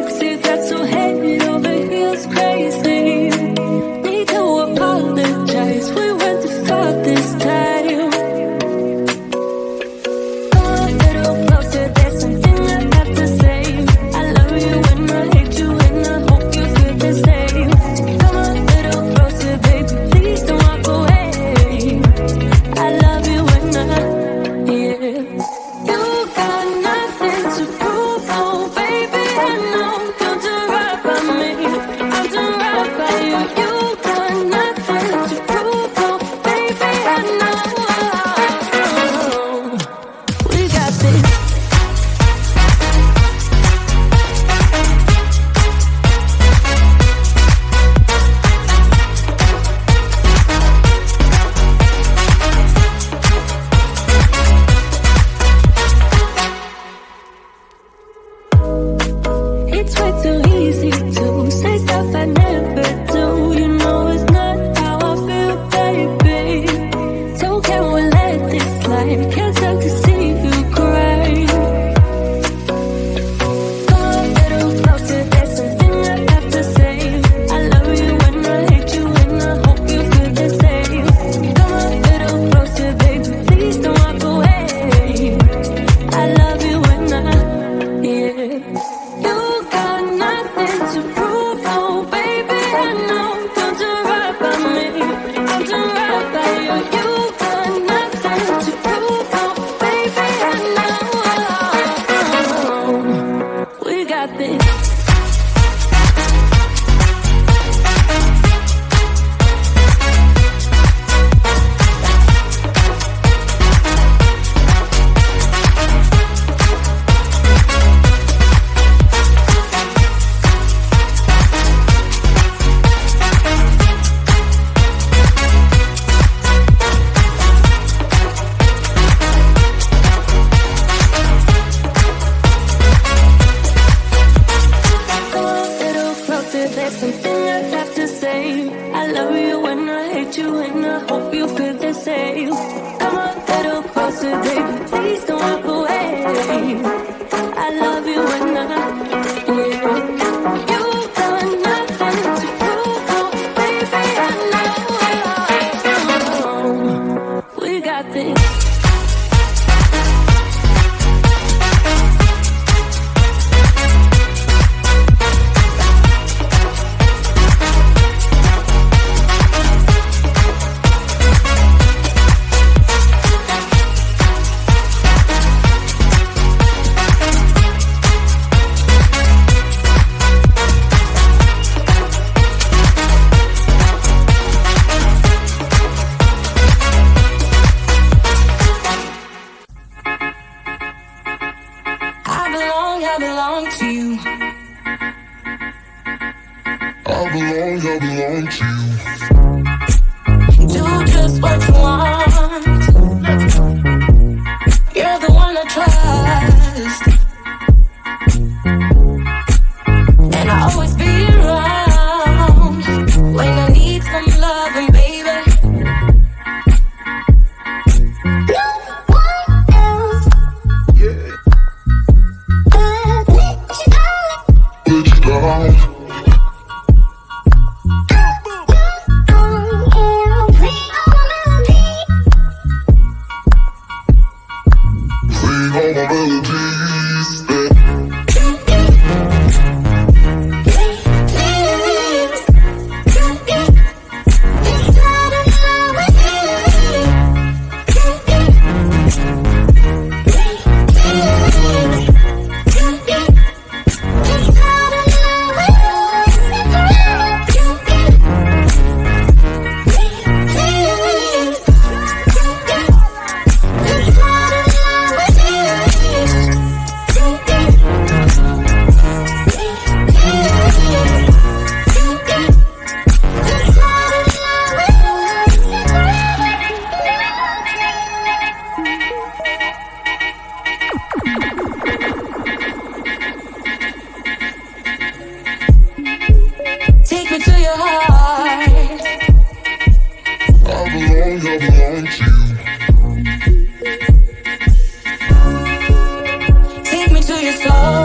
makes you got so head over heels crazy. Need to apologize, we went too far this time. Come a little closer, there's something I have to say. I love you and I hate you and I hope you feel the same. Come a little closer, baby, please don't walk away. I love you and yeah. You got nothing to prove, oh baby, I know. Don't do right by me, I'll do right by you. You got nothing to prove, oh baby, I know. We got this. It's way too easy to say stuff I never do. You know it's not how I feel, baby. So can we let this slide? Can't stand to see you cry. Come a little closer, there's something I have to say. I love you and I hate you and I hope you feel the same. Come a little closer, baby, please don't walk away. I love you and yeah. You got nothing to prove, oh baby, I know. Don't do right by me, I'll do right by you. You got nothing to prove, oh baby, I know. We got this. Come a little closer, there's something I have to say. I love you and I hate you and I hope you feel the same. Come a little closer, baby, please don't walk away. I love you and yeah. You got nothing to prove, oh baby, I know. We got this. I belong to you. I belong to you. Do just what you want. You're the one I trust, and I'll always be around when I need some loving, baby. No one else. Yeah. Let you down. Sing all my melodies. Take me to your heart. I belong to you. Take me to your soul.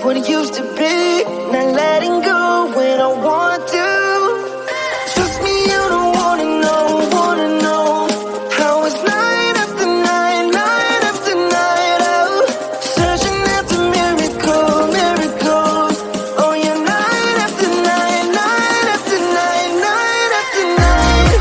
what it used to be. Not letting go when I want to. Trust me, you don't wanna know how it's night after night, night after night. Oh, searching after miracles. Oh yeah, night after night, night after night, night after night.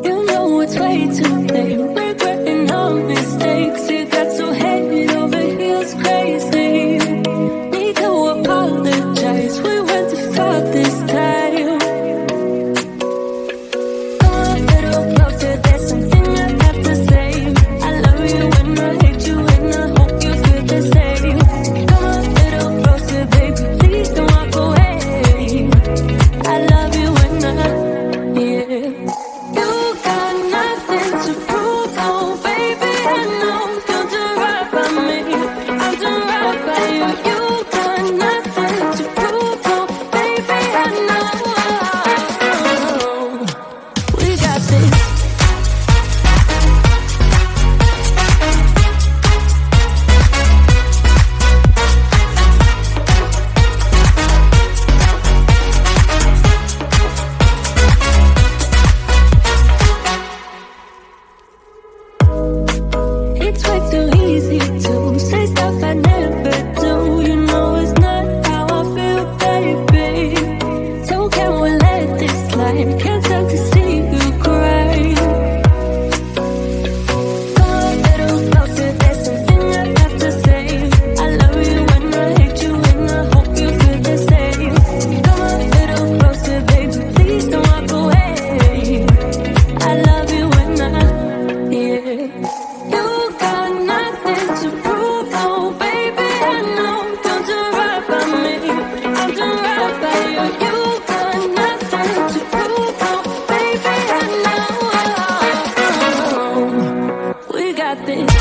You know it's way too late, regretting our mistakes. You got so head over heels crazy. Need to apologize, we went too far this time. Come a little closer, there's something I have to say. I love you and I hate you and I hope you feel the same. Come a little closer, baby, please don't walk away. I love you and yeah. You got nothing to prove, oh baby, I know you'll do right by me. I'll do right by you. You got nothing to prove, oh baby, I know. We got this. It's way too easy to say stuff I never do. You know it's not how I feel, baby. So can we let this slide? Can't stand to see you cry. Come a little closer, there's something I have to say. I love you and I hate you and I hope you feel the same. Come a little closer, baby, please don't walk away. I love you and yeah. You got nothing to prove, oh baby, I know you'll do right by me. I'll do right by you. You got nothing to prove, oh baby, I know. We got this.